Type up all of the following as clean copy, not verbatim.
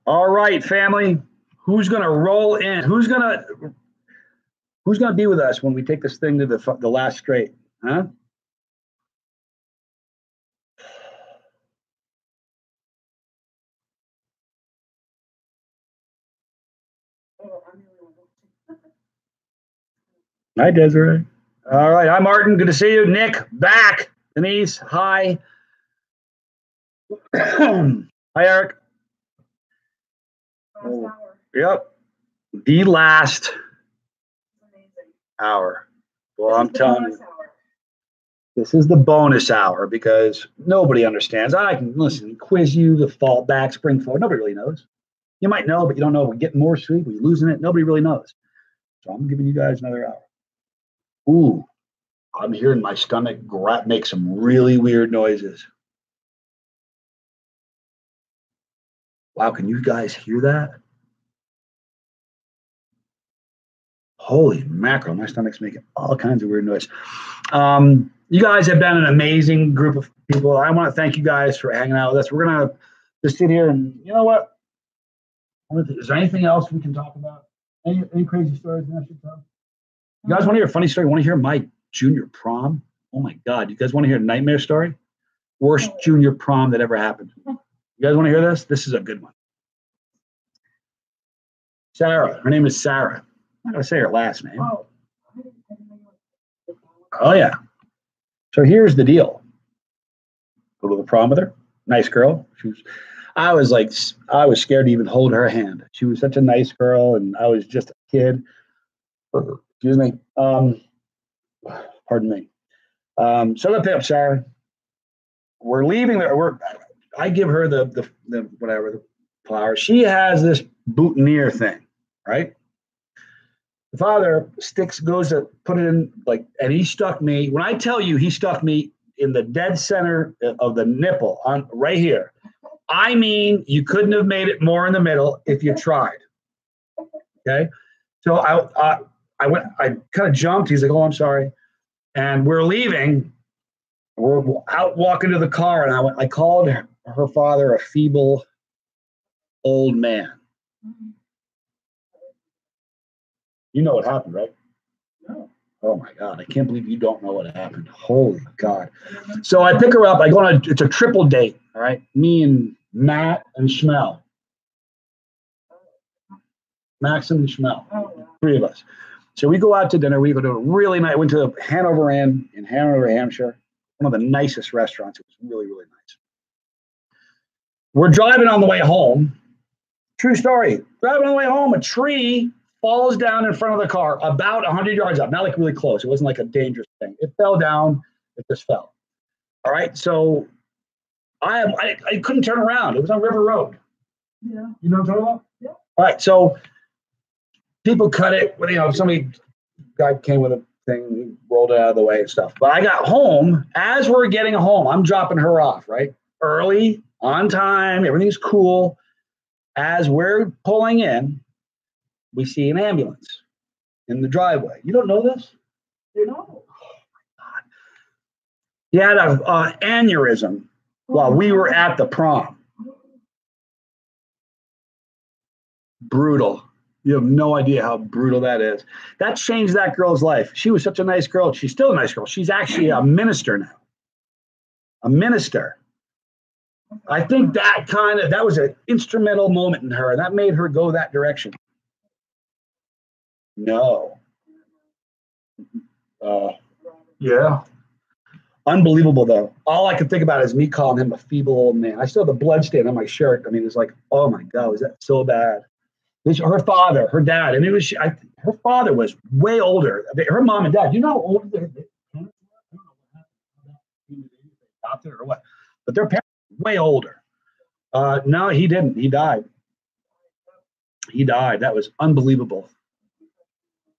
All right, family. Who's gonna roll in? Who's gonna be with us when we take this thing to the last straight? Huh? Hi, Desiree. All right. Hi, Martin. Good to see you. Nick, back. Denise, hi. Hi, Eric. Oh, yep. The last hour. Well, I'm telling you, this is the bonus hour because nobody understands. I can listen, quiz you, the fall back, spring forward. Nobody really knows. You might know, but you don't know. We're getting more sleep. We're losing it. Nobody really knows. So I'm giving you guys another hour. Ooh, I'm hearing my stomach make some really weird noises. Wow, can you guys hear that? Holy mackerel, my stomach's making all kinds of weird noise. You guys have been an amazing group of people. I want to thank you guys for hanging out with us. We're going to just sit here and, you know what? Is there anything else we can talk about? Any crazy stories I should tell? You guys want to hear a funny story? Want to hear my junior prom? Oh my God. You guys want to hear a nightmare story? Worst junior prom that ever happened. You guys want to hear this? This is a good one. Sarah. Her name is Sarah. I'm not going to say her last name. Oh, yeah. So here's the deal. Go to the prom with her. Nice girl. I was scared to even hold her hand. She was such a nice girl, and I was just a kid. Excuse me. Pardon me. So let's pick up Sarah. We're leaving there. I give her the whatever, the flower. She has this boutonniere thing, right? The father goes to put it in, and he stuck me. When I tell you he stuck me in the dead center of the nipple, on right here. I mean, you couldn't have made it more in the middle if you tried. Okay, so I kind of jumped. He's like, "Oh, I'm sorry," and we're leaving. We're out walking to the car, and I called her father a feeble old man. You know what happened, right? No. Oh my God, I can't believe you don't know what happened. Holy God. So I pick her up. I go on it's a triple date. All right. Me and Matt and Schmel. Maxim and Schmel. Three of us. So we go out to dinner. We go to a really nice, went to Hanover Inn in Hanover, Hampshire. One of the nicest restaurants. It was really, really nice. We're driving on the way home. True story. Driving on the way home, a tree falls down in front of the car about 100 yards up, not like really close. It wasn't like a dangerous thing. It fell down. It just fell. All right. So I couldn't turn around. It was on River Road. Yeah. You know what I'm talking about? Yeah. All right. So people cut it. Guy came with a thing, he rolled it out of the way and stuff. But I got home. As we're getting home, I'm dropping her off, right? Early, on time, everything's cool. As we're pulling in, we see an ambulance in the driveway. You don't know this? You know? Oh my God. He had an aneurysm while we were at the prom. Brutal. You have no idea how brutal that is. That changed that girl's life. She was such a nice girl. She's still a nice girl. She's actually a minister now. A minister. I think that was an instrumental moment in her. That made her go that direction. No. Yeah. Unbelievable, though. All I could think about is me calling him a feeble old man. I still have the blood stain on my shirt. I mean, it's like, oh my God, was that so bad? Her father, her dad, and her father was way older. Her mom and dad, you know how old they were? I don't know what happened. Adopted or what? But their parents were way older. No, he didn't. He died. He died. That was unbelievable.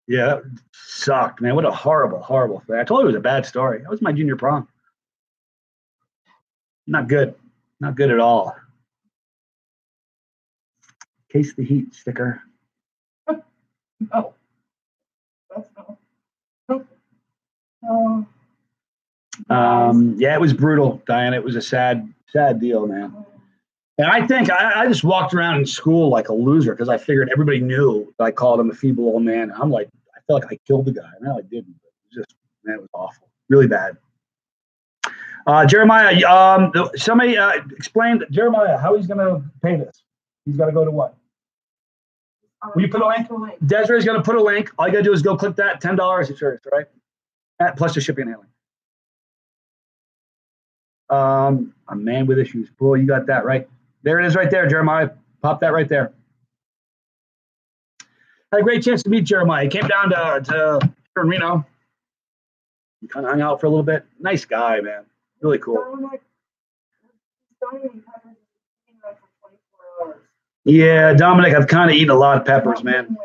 Yeah, that sucked, man. What a horrible, horrible thing. I told you it was a bad story. That was my junior prom. Not good. Not good at all. Chase the Heat sticker. No. No. Yeah, it was brutal, Diana. It was a sad deal, man. And I think I just walked around in school like a loser because I figured everybody knew that I called him a feeble old man. I'm like, I feel like I killed the guy. No, I didn't. It was just, man, it was awful. Really bad. Jeremiah, somebody explained, Jeremiah, how he's going to pay this. He's got to go to what? Will you put a link? Desiree's going to put a link. All you got to do is go click that. $10 insurance, right? Plus the shipping and handling. A man with issues. Boy, you got that right. There it is right there, Jeremiah. Pop that right there. Had a great chance to meet Jeremiah. He came down to Reno. We kind of hung out for a little bit. Nice guy, man. Really cool. Yeah, Dominic, I've kind of eaten a lot of peppers, man.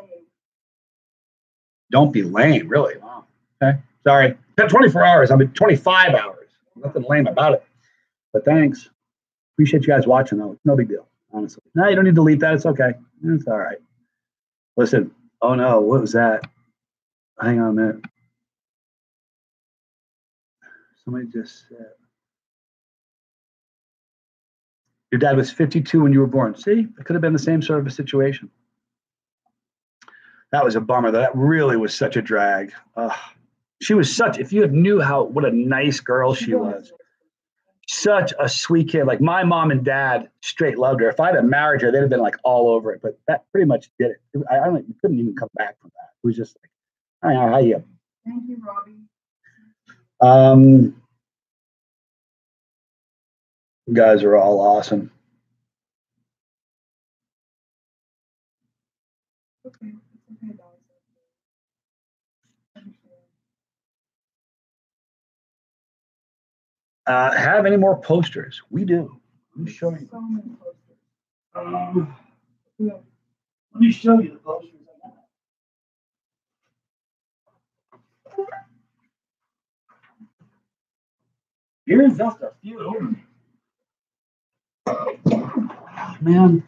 Don't be lame, really. Wow. Okay, sorry. 24 hours. I mean, 25 hours. Nothing lame about it. But thanks. Appreciate you guys watching, though. No big deal, honestly. No, you don't need to delete that. It's okay. It's all right. Listen. Oh, no. What was that? Hang on a minute. Somebody just said, your dad was 52 when you were born. See, it could have been the same sort of a situation. That was a bummer. That really was such a drag. She was such, if you knew what a nice girl she was. Such a sweet kid. Like my mom and dad straight loved her. If I'd have married her, they'd have been like all over it. But that pretty much did it. You couldn't even come back from that. It was just like, how are you? Thank you, Robbie. You guys are all awesome. Okay. Have any more posters? We do. Let me show you. So many posters. Let me show you the posters I got. Here's just a few. Man.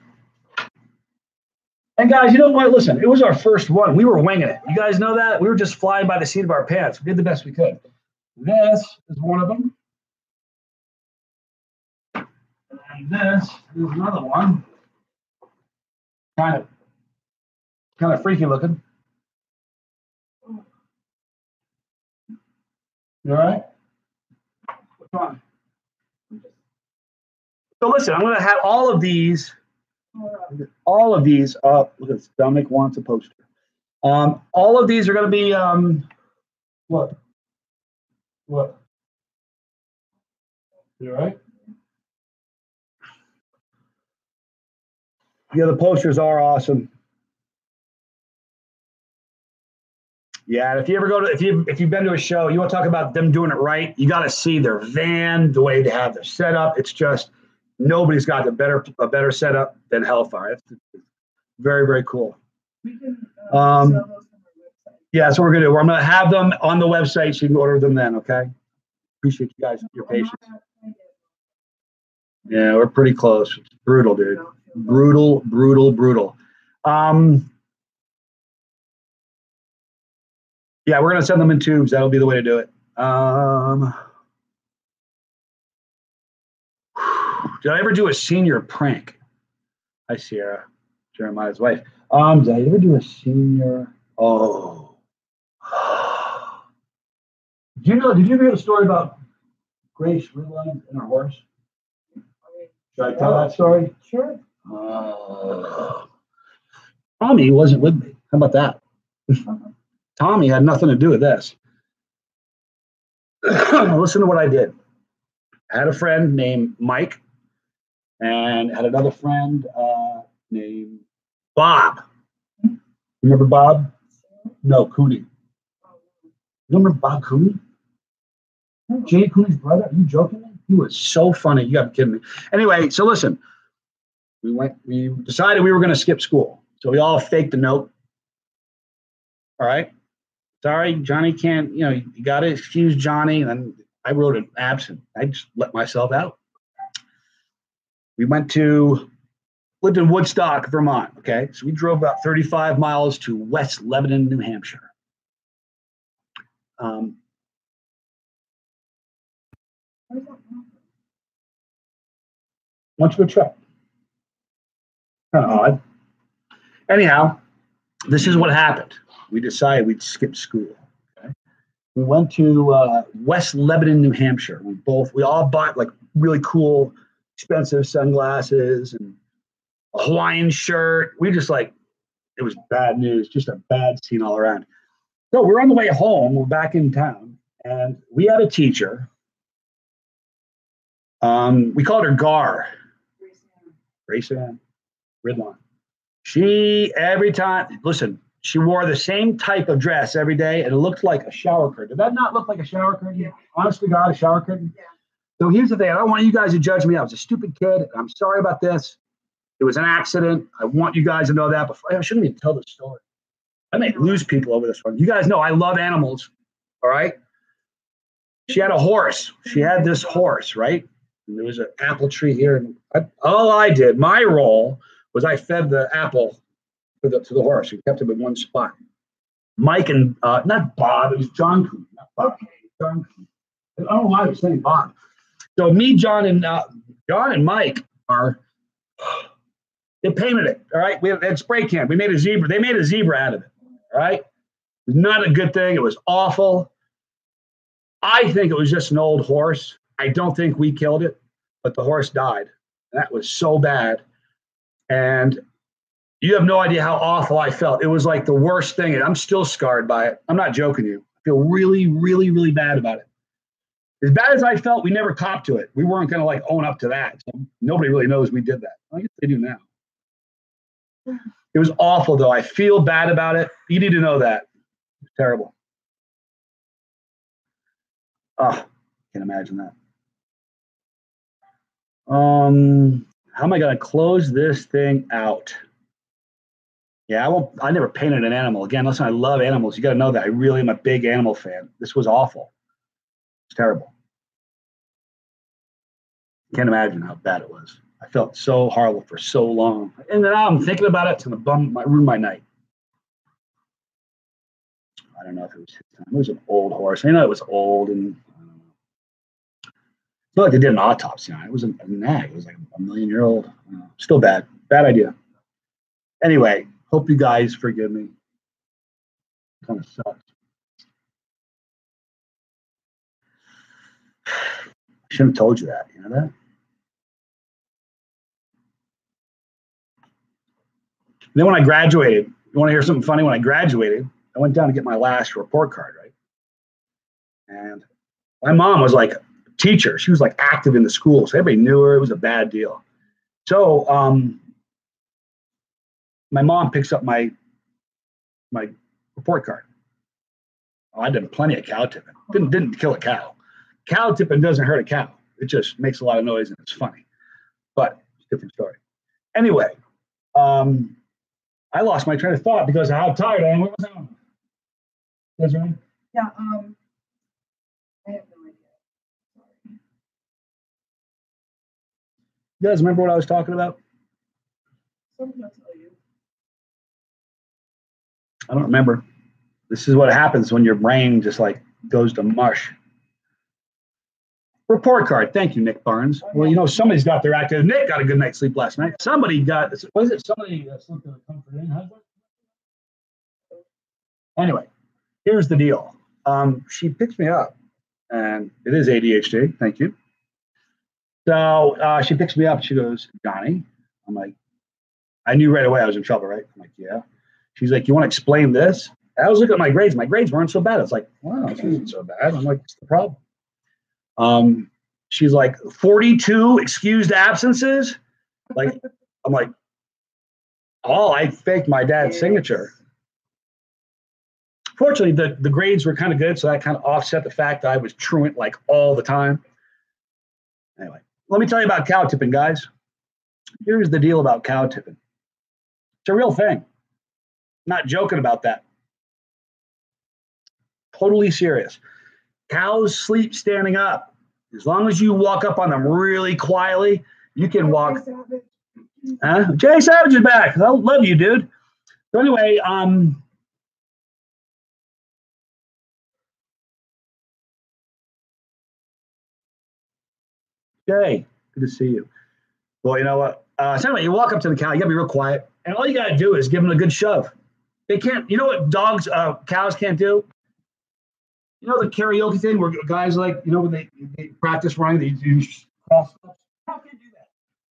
And guys, you know what? Listen, it was our first one. We were winging it. You guys know that? We were just flying by the seat of our pants. We did the best we could. This is one of them. And this is another one. Kind of freaky looking. You all right? What's wrong? So listen, I'm going to have all of these up. Look at this. Dominic wants a poster. All of these are going to be what? You all right? Yeah, the posters are awesome. Yeah, and if you ever go to if you've been to a show, you want to talk about them doing it right, you got to see their van, the way they have their setup. It's just nobody's got a better setup than Hellfire. It's very, very cool. We can sell those on our website. Yeah, that's what we're gonna do. I'm gonna have them on the website so you can order them then. Okay. Appreciate you guys, your patience. Yeah, we're pretty close. It's brutal, dude. Brutal. Yeah, we're gonna send them in tubes. That'll be the way to do it. Did I ever do a senior prank? Hi, Sierra, Jeremiah's wife. Did I ever do a senior? Oh. Did you ever hear the story about Grace Ridline and her horse? Should I tell that story? Sure. Tommy wasn't with me. How about that? Tommy had nothing to do with this. Listen to what I did. I had a friend named Mike and had another friend named Bob. You remember Bob? No, Cooney. You remember Bob Cooney? Jay Cooney's brother? Are you joking me? He was so funny. You gotta be kidding me. Anyway, so listen. We decided we were going to skip school. So we all faked the note. All right. Sorry, Johnny can't, you got to excuse Johnny. And I wrote an absent. I just let myself out. We lived in Woodstock, Vermont. Okay. So we drove about 35 miles to West Lebanon, New Hampshire. Why don't you go check? Kind of odd. Anyhow, this is what happened. We decided we'd skip school. Okay? We went to West Lebanon, New Hampshire. We all bought like really cool, expensive sunglasses and a Hawaiian shirt. We just like, it was bad news, just a bad scene all around. So we're on the way home. We're back in town, and we had a teacher. We called her Gar. Grace Ann Ridlon. She, every time, listen, she wore the same type of dress every day, and it looked like a shower curtain. Did that not look like a shower curtain? Yeah. Honestly, God, a shower curtain? Yeah. So here's the thing. I don't want you guys to judge me. I was a stupid kid. I'm sorry about this. It was an accident. I want you guys to know that. But I shouldn't even tell the story. I may lose people over this one. You guys know I love animals, all right? She had a horse. She had this horse, right? And there was an apple tree here. And all I did, my role, was I fed the apple to the horse. We kept him in one spot. Mike and, not Bob, it was John Coon. Not Bob, John Coon. I don't know why I was saying Bob. So me, John, and Mike are, they painted it, all right? We had spray can. We made a zebra. They made a zebra out of it, all right? It was not a good thing. It was awful. I think it was just an old horse. I don't think we killed it, but the horse died. And that was so bad. And you have no idea how awful I felt. It was like the worst thing. And I'm still scarred by it. I'm not joking you. I feel really, really, really bad about it. As bad as I felt, we never copped to it. We weren't going to like own up to that. So nobody really knows we did that. I guess they do now. It was awful, though. I feel bad about it. You need to know that. It's terrible. Oh, can't imagine that. How am I going to close this thing out? Yeah, I never painted an animal. Again, listen, I love animals. You got to know that. I really am a big animal fan. This was awful. It's terrible. Can't imagine how bad it was. I felt so horrible for so long. And then now I'm thinking about it. It's going to ruin my night. I don't know if it was his time. It was an old horse. I know it was old, and I don't know. It's not like they did an autopsy on it. It was a nag. It was like a million-year-old. Still bad. Bad idea. Anyway, hope you guys forgive me. Kind of sucks. I shouldn't have told you that. You know that? And then when I graduated, you want to hear something funny? When I graduated, I went down to get my last report card, right? And my mom was like a teacher. She was like active in the school. So everybody knew her. It was a bad deal. So my mom picks up my report card. Oh, I did plenty of cow tipping. Didn't kill a cow. Cow tipping doesn't hurt a cow. It just makes a lot of noise and it's funny. But it's a different story. Anyway, I lost my train of thought because of how tired I am. What was I on? Desiree? Yeah, I have no idea. Sorry. You guys remember what I was talking about? Something I'll tell you. I don't remember. This is what happens when your brain just like goes to mush. Report card. Thank you, Nick Barnes. Well, you know, somebody's got their active. Nick got a good night's sleep last night. Somebody got, was it somebody slept in a comfort in? Anyway, here's the deal. She picks me up, and it is ADHD. Thank you. So she picks me up. She goes, Johnny. I'm like, I knew right away I was in trouble, right? I'm like, yeah. She's like, you want to explain this? I was looking at my grades. My grades weren't so bad. I was like, wow, this isn't so bad. I'm like, what's the problem? She's like 42 excused absences. Like, I'm like, oh, I faked my dad's signature. Fortunately, the grades were kind of good, so that kind of offset the fact that I was truant like all the time. Anyway, let me tell you about cow tipping, guys. Here's the deal about cow tipping. It's a real thing. Not joking about that. Totally serious. Cows sleep standing up. As long as you walk up on them really quietly, you can walk. Jay Savage is back. I love you, dude. So anyway, Jay, good to see you. Well, you know what? So anyway, you walk up to the cow, you gotta be real quiet, and all you gotta do is give them a good shove. They can't, you know what cows can't do? You know the karaoke thing where guys like, when they practice running, they do cross steps? Cow can't do that.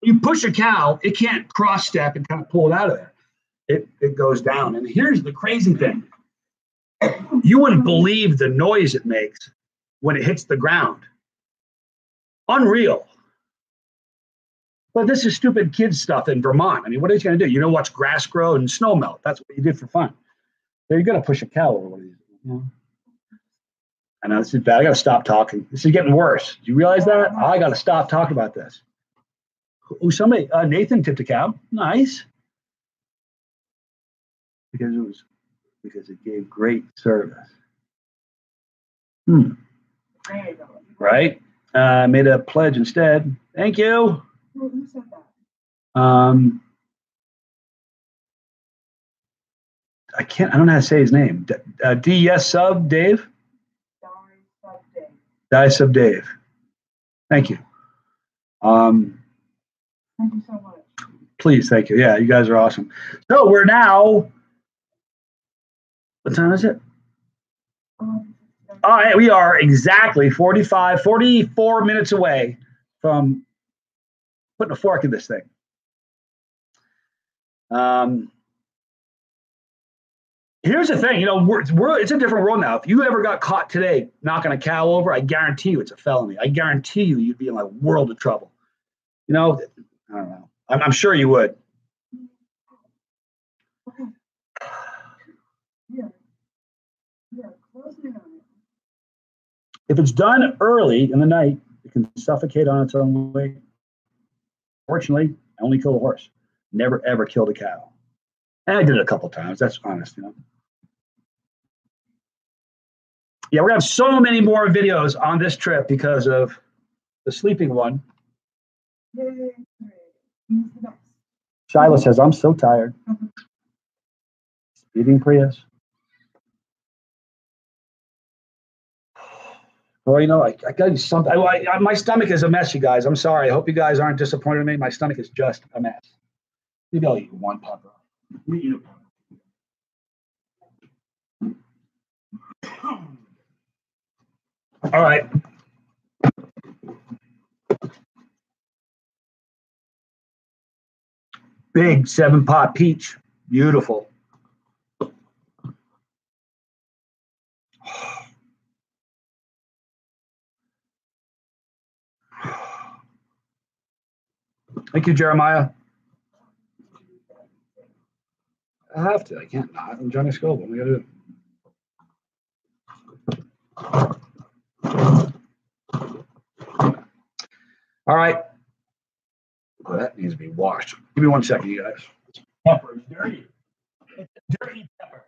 You push a cow, it can't cross step and kind of pull it out of there. It goes down. And here's the crazy thing. You wouldn't believe the noise it makes when it hits the ground. Unreal. But this is stupid kids stuff in Vermont. I mean, what are you going to do? Watch grass grow and snow melt. That's what you did for fun. There, you're going to push a cow over one of these. I know this is bad. I got to stop talking. This is getting worse. Do you realize that? I got to stop talking about this. Oh, somebody, Nathan tipped a cow. Nice. Because it gave great service. Right? Made a pledge instead. Thank you. Who said that? I don't know how to say his name. DS sub Dave? Die sub Dave. Thank you. Thank you so much. Please, thank you. Yeah, you guys are awesome. So we're now, what time is it? All right, we are exactly 44 minutes away from putting a fork in this thing. Here's the thing, it's a different world now. If you ever got caught today knocking a cow over, I guarantee you it's a felony. I guarantee you'd be in a world of trouble. I don't know. I'm sure you would. If it's done early in the night, it can suffocate on its own weight. Fortunately, I only killed a horse. Never, ever killed a cow. And I did it a couple times. That's honest, Yeah, we're going to have so many more videos on this trip because of the sleeping one. Shiloh says, I'm so tired. Speeding Prius. Well, I got you something. My stomach is a mess, you guys. I'm sorry. I hope you guys aren't disappointed in me. My stomach is just a mess. Maybe I'll eat one pepper. All right. Big 7-pot peach. Beautiful. Thank you, Jeremiah. I have to. I can't not. I'm Johnny Scoville. What am I going to do? All right. Oh, that needs to be washed. Give me 1 second, you guys. Pepper is dirty. It's a dirty pepper.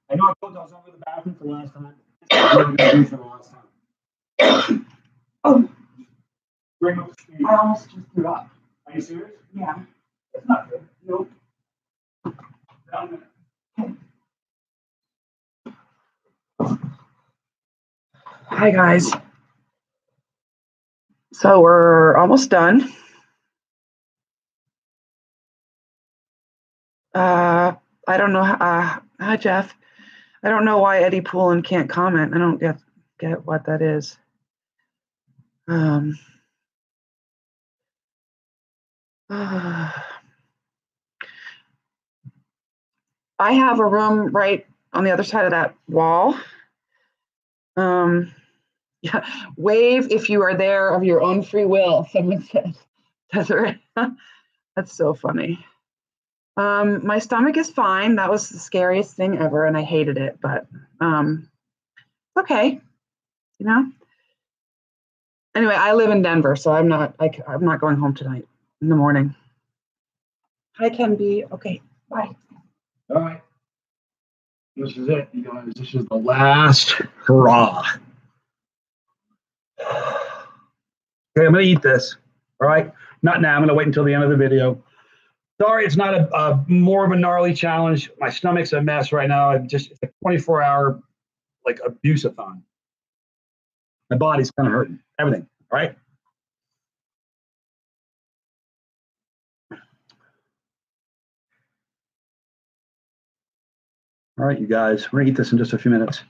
I know I told you I was over the bathroom for the last time. I'm going to do for the last time. Oh. Bring up the screen. I almost just threw up. Are you serious? Yeah. That's not good. Nope. Down there. Hi, guys. So we're almost done. I don't know. Hi, Jeff. I don't know why Eddie Poulin can't comment. I don't get what that is. I have a room right on the other side of that wall. Yeah, wave if you are there of your own free will, someone said. Desiree. That's so funny. My stomach is fine. That was the scariest thing ever, and I hated it, but okay, Anyway, I live in Denver, so I'm not going home tonight in the morning. Hi, Ken B. Okay, bye. All right. This is it, you guys. This is the last hurrah. Okay, I'm going to eat this. All right. Not now. I'm going to wait until the end of the video. Sorry, it's not a more of a gnarly challenge. My stomach's a mess right now. It's a 24-hour like abuse-a-thon. My body's kind of hurting. Everything. All right. All right, you guys. We're gonna eat this in just a few minutes.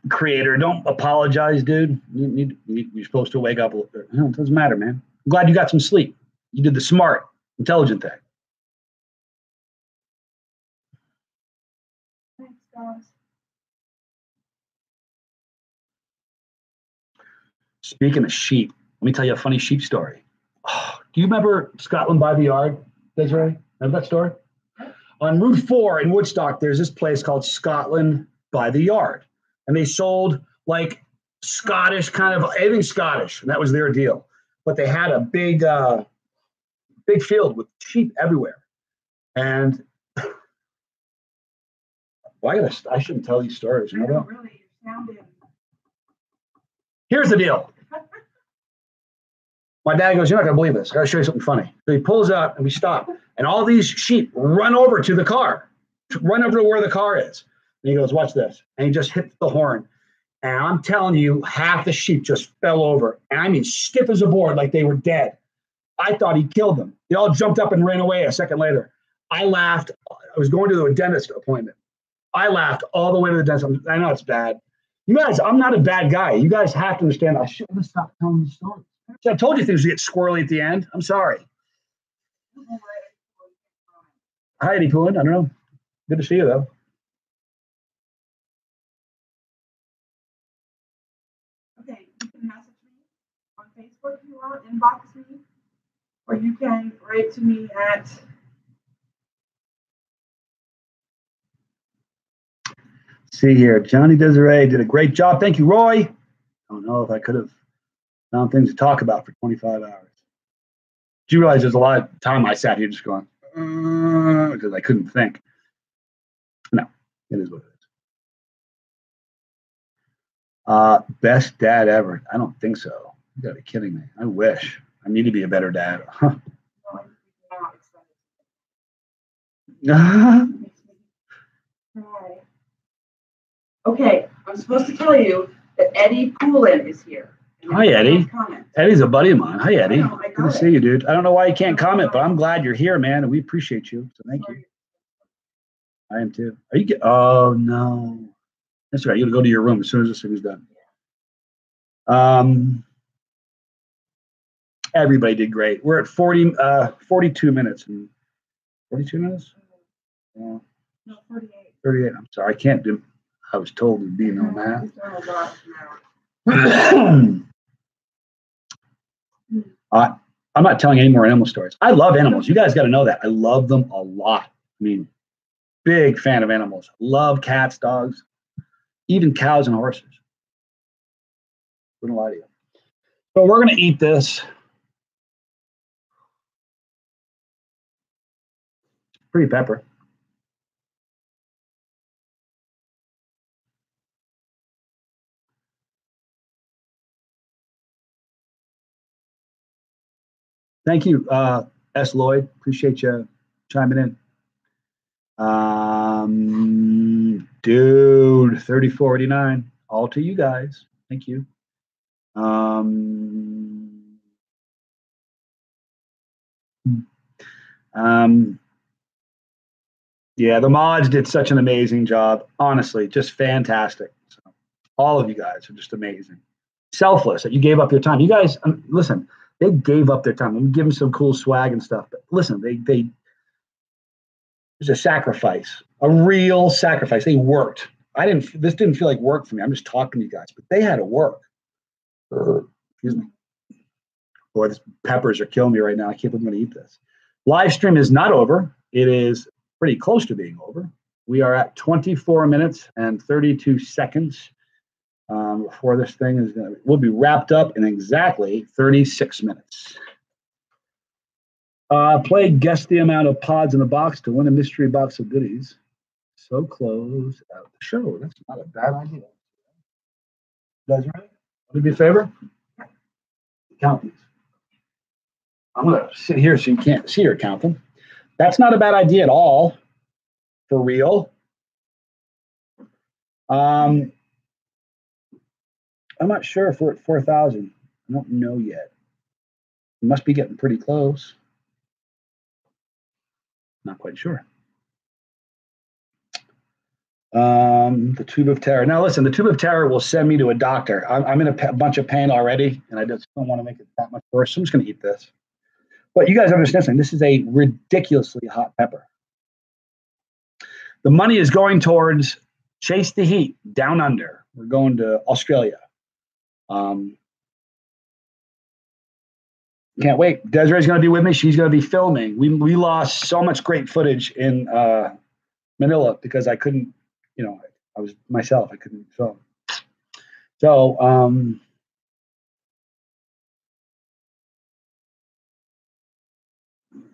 Creator, don't apologize, dude. You're supposed to wake up a little bit. No, it doesn't matter, man. I'm glad you got some sleep. You did the smart, intelligent thing. Thanks, guys. Speaking of sheep, let me tell you a funny sheep story. Oh, do you remember Scotland by the Yard, Desiree? Remember that story? On Route 4 in Woodstock, there's this place called Scotland by the Yard. And they sold like Scottish kind of anything Scottish, and that was their deal. But they had a big field with sheep everywhere. And I shouldn't tell these stories. You know? Really, you're sounding. Here's the deal. My dad goes, "You're not gonna believe this. I gotta show you something funny." So he pulls up and we stop, and all these sheep run over to the car, run over to where the car is. And he goes, "Watch this." And he just hit the horn. And I'm telling you, half the sheep just fell over. And I mean, stiff as a board, like they were dead. I thought he killed them. They all jumped up and ran away a second later. I laughed. I was going to a dentist appointment. I laughed all the way to the dentist. I know it's bad. You guys, I'm not a bad guy. You guys have to understand. I shouldn't have stopped telling these stories. I told you things would get squirrely at the end. I'm sorry. Hi, Eddie Poon. I don't know. Good to see you, though. Okay, you can message me on Facebook if you want, inbox me, or you can write to me at See here, Johnny Desiree did a great job. Thank you, Roy. I don't know if I could have found things to talk about for 25 hours. Do you realize there's a lot of time I sat here just going, because I couldn't think. No, it is what it is. Best dad ever. I don't think so. You gotta be kidding me. I wish. I need to be a better dad. Huh. Okay, I'm supposed to tell you that Eddie Poulin is here. Hi, Eddie. Eddie's a buddy of mine. Hi, Eddie. I Good to see you, dude. I don't know why you can't comment, but I'm glad you're here, man, and we appreciate you. So thank you. I am too. Are you? Oh no, that's right. You gotta go to your room as soon as this thing is done. Everybody did great. We're at 42 minutes. 42 minutes? No, 48. 38. I'm sorry. I can't do. I was told to be no math. I'm not telling any more animal stories. I love animals. You guys got to know that. I love them a lot. I mean, big fan of animals. Love cats, dogs, even cows and horses. Wouldn't lie to you. So we're going to eat this. Pretty pepper. Thank you, S. Lloyd. Appreciate you chiming in. Dude, 3489. All to you guys. Thank you. Yeah, the mods did such an amazing job. Honestly, just fantastic. So, all of you guys are just amazing. Selfless that you gave up your time. You guys, listen, they gave up their time. I'm giving some cool swag and stuff, but listen, they there's a sacrifice, a real sacrifice. They worked. This didn't feel like work for me. I'm just talking to you guys, but they had to work. Excuse me. Boy, these peppers are killing me right now. I can't believe I'm going to eat this. Live stream is not over. It is pretty close to being over. We are at 24 minutes and 32 seconds before this thing is going to, we'll be wrapped up in exactly 36 minutes. Play guess the amount of pods in the box to win a mystery box of goodies. So close out the show. That's not a bad idea. You guys ready? Want to do me a favor? Count these. I'm going to sit here so you can't see or count them. That's not a bad idea at all, for real. I'm not sure if we're at 4,000. I don't know yet. We must be getting pretty close. Not quite sure. The tube of terror. Now, listen, the tube of terror will send me to a doctor. I'm in a bunch of pain already, and I just don't want to make it that much worse. So I'm just going to eat this. But you guys understand something. This is a ridiculously hot pepper. The money is going towards Chase the Heat down under. We're going to Australia. Can't wait. Desiree's going to be with me. She's going to be filming. We lost so much great footage in Manila because I couldn't, I was myself. I couldn't film. So,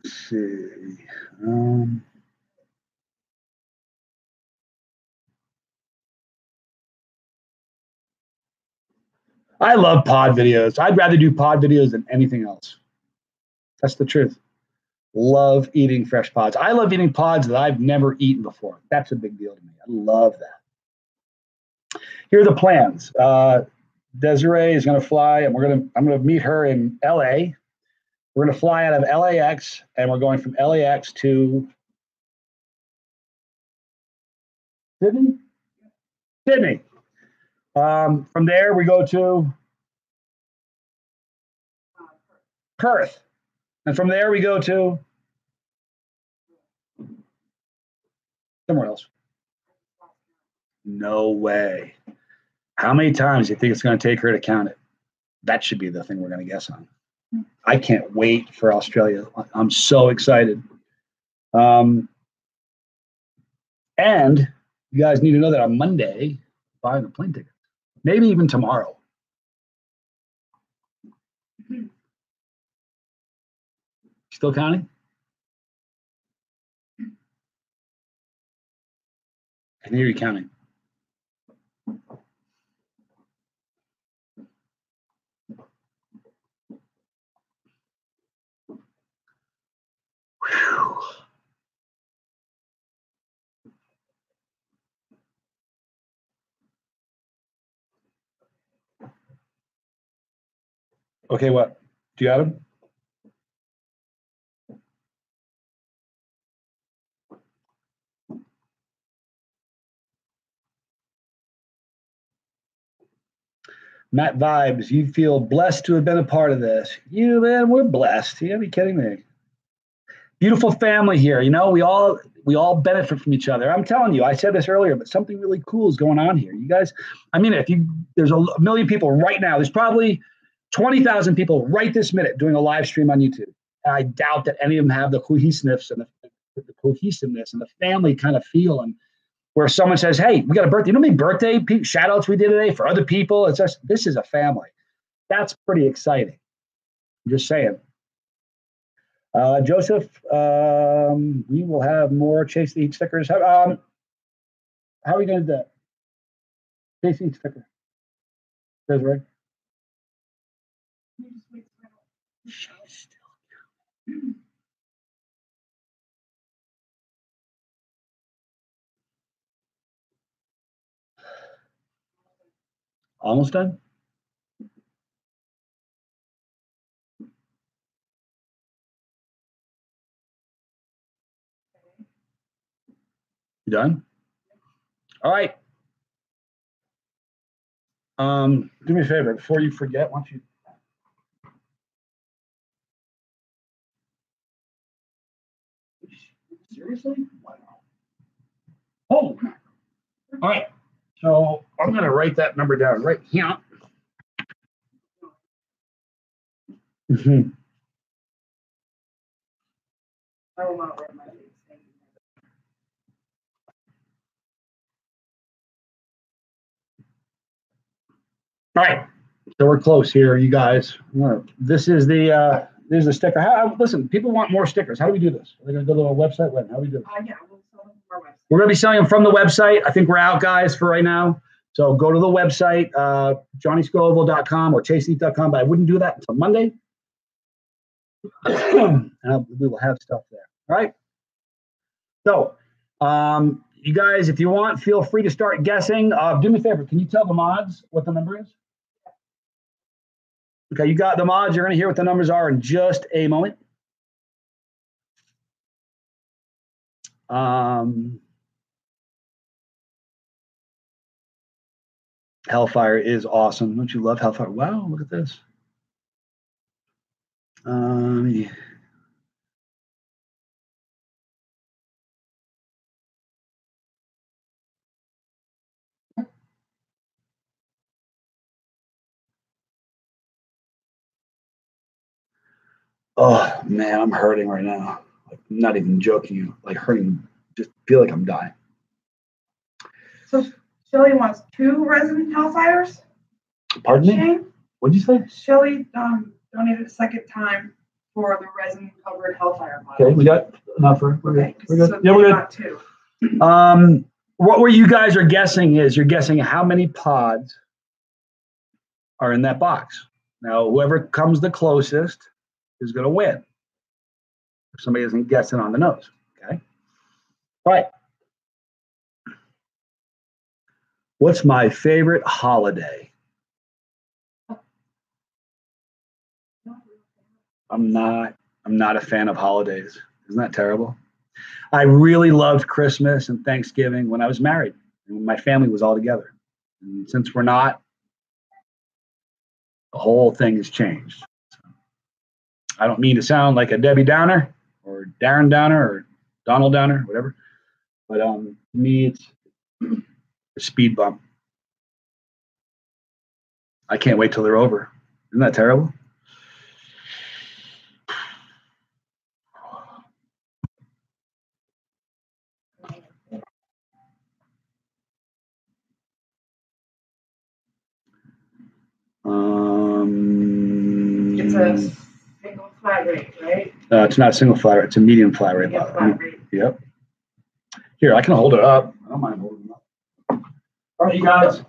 let's see. I love pod videos. I'd rather do pod videos than anything else. That's the truth. Love eating fresh pods. I love eating pods that I've never eaten before. That's a big deal to me. I love that. Here are the plans. Desiree is going to fly, and I'm going to meet her in LA. We're going to fly out of LAX, and we're going from LAX to Sydney. Sydney. From there, we go to Perth. And from there, we go to somewhere else. No way. How many times do you think it's going to take her to count it? That should be the thing we're going to guess on. I can't wait for Australia. I'm so excited. And you guys need to know that on Monday, buying a plane ticket. Maybe even tomorrow. Still counting? I can hear you counting. Whew. Okay, what? Do you have them? Matt Vibes, you feel blessed to have been a part of this. Man, we're blessed. You gotta be kidding me. Beautiful family here. We all benefit from each other. I'm telling you, I said this earlier, but something really cool is going on here. You guys, there's a million people right now. There's probably 20,000 people right this minute doing a live stream on YouTube. And I doubt that any of them have the cohesiveness and the family kind of feel, and where someone says, "Hey, we got a birthday." You know how many birthday shout outs we did today for other people? It's just, this is a family. That's pretty exciting. I'm just saying. Joseph, we will have more Chase the Heat stickers. How are we going to do that? Chase the Heat sticker. Desiree? She's still. Almost done? You done? All right. Do me a favor before you forget. Why don't you? Seriously? Wow. Oh. All right. So I'm going to write that number down right here. Mm-hmm. I will not wear my face. All right, so we're close here, you guys. This is the sticker. Listen, people want more stickers. How do we do this? Are they going to go to our website? How do we do it? Yeah, we'll sell them from our website. We're going to be selling them from the website. I think we're out, guys, for right now. So go to the website, johnnyscoville.com or chasetheheat.com, but I wouldn't do that until Monday. And we will have stuff there. All right. So, you guys, if you want, feel free to start guessing. Do me a favor. Can you tell the mods what the number is? Okay, you got the mods. You're going to hear what the numbers are in just a moment. Hellfire is awesome. Don't you love Hellfire? Wow, look at this. Yeah. Oh man, I'm hurting right now. Like, I'm not even joking you. Like hurting, just feel like I'm dying. So Shelly wants 2 resin hellfires. Pardon me? Shane? What'd you say? Shelly donated a second time for the resin covered hellfire model. Okay, we got enough. We're Okay, good. We're good. so Yeah, we're good. 2. What were you guys are guessing is you're guessing how many pods are in that box. Now, whoever comes the closest is going to win. If somebody isn't guessing on the nose, okay? All right. What's my favorite holiday? I'm not a fan of holidays. Isn't that terrible? I really loved Christmas and Thanksgiving when I was married and when my family was all together. And since we're not, the whole thing has changed. I don't mean to sound like a Debbie Downer or Darren Downer or Donald Downer, whatever. But to me, it's a speed bump. I can't wait till they're over. Isn't that terrible? It's a single flat rate, right? It's not a single flat rate. It's a medium flat rate. Medium flat rate. Yep. Here, I can hold it up. I don't mind holding it up. All right, you guys.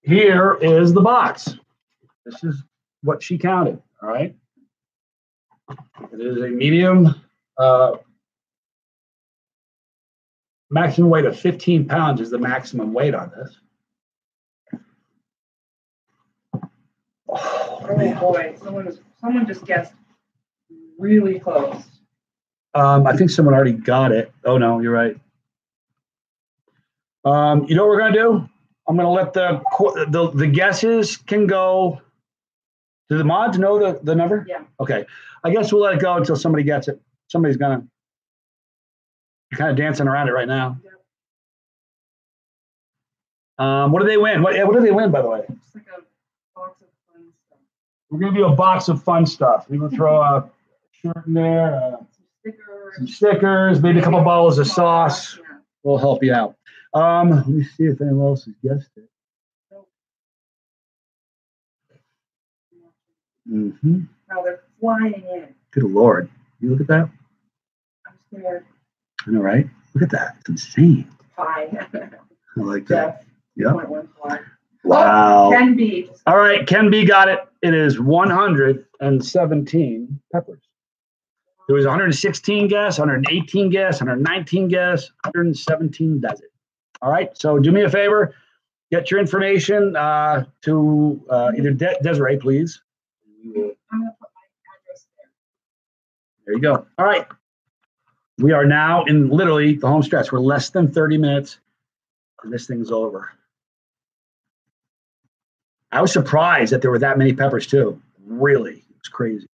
Here is the box. This is what she counted. All right. It is a medium, maximum weight of 15 pounds is the maximum weight on this. Oh boy, someone just guessed really close. I think someone already got it. Oh no, you're right. You know what we're gonna do? I'm gonna let the guesses can go. Do the mods know the number? Yeah. Okay. I guess we'll let it go until somebody gets it. Somebody's gonna. You're kind of dancing around it right now. Yep. What do they win? What do they win, by the way? It's like a box of fun stuff. We're gonna do a box of fun stuff. We're gonna throw a shirt in there, some stickers, maybe a couple bottles of sauce. Yeah. We'll help you out. Let me see if anyone else has guessed it. Mm-hmm. Now they're flying in. Good Lord. You look at that? I'm scared. I know, right? Look at that. It's insane. Pie. I like that. Yep. Wow. Ken B. All right. Ken B got it. It is 117 peppers. There was 116 guess, 118 guess, 119 guess, 117 does it. All right. So do me a favor. Get your information to either Desiree, please. I'm going to put my address there. There you go. All right. We are now in literally the home stretch. We're less than 30 minutes and this thing's over. I was surprised that there were that many peppers too. Really. It was crazy.